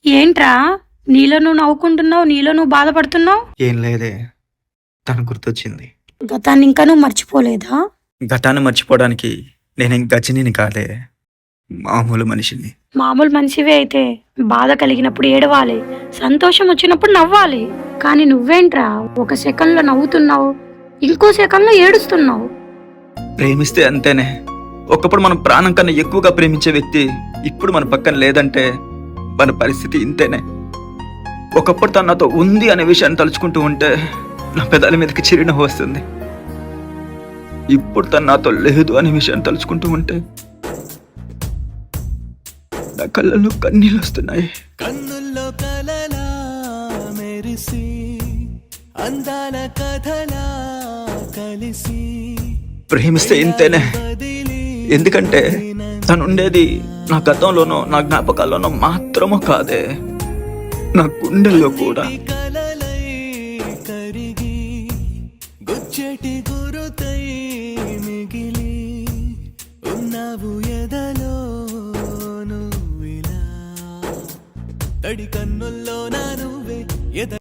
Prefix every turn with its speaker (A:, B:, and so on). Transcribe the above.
A: ఏంట్రా? నీలో నువ్వు నవ్వుకుంటున్నావు, నీలో నువ్వు బాధపడుతున్నావు.
B: ఏం లేదే, తను గుర్తొచ్చింది.
A: గతాన్ని ఇంకా నువ్వు మర్చిపోలేదా?
B: గతాన్ని మర్చిపోవడానికి నేనేం గజనిని కాదే, మామూలు మనిషిని.
A: మామూలు మనిషివే అయితే బాధ కలిగినప్పుడు ఏడవాలి, సంతోషం వచ్చినప్పుడు నవ్వాలి. కానీ నువ్వేంట్రా, ఒక సెకండ్లో నవ్వుతున్నావు, ఇంకో సెకండ్లో ఏడుస్తున్నావు.
B: ప్రేమిస్తే అంతేనే. ఒకప్పుడు మనం ప్రాణం కన్నా ఎక్కువగా ప్రేమించే వ్యక్తి ఇప్పుడు మన పక్కన లేదంటే మన పరిస్థితి ఇంతేనే. ఒకప్పుడు తను నాతో ఉంది అనే విషయాన్ని తలుచుకుంటూ ఉంటే నా పెదాల మీదకి చిరునవ్వు వస్తుంది. ఇప్పుడు తను నాతో లేదు అనే విషయాన్ని తలుచుకుంటూ ఉంటే నా కళ్ళల్లో కన్నీళ్ళు వస్తున్నాయి.
C: కన్నుల్లో కలలా మెరిసి అందాల కథలా కలిసి
B: ప్రేమిస్తే ఇంతేనే. ఎందుకంటే తను ఉండేది నా గతంలోనో నా జ్ఞాపకాల్లోనో మాత్రమో కాదే, నా గుండెల్లో కూడా.
C: కలలై కరిగి గుచ్చటి గురుతై మిగిలి ఉన్నావు ఎదలో నువ్విలా తడి కన్నుల్లో నా నువ్వే ఎద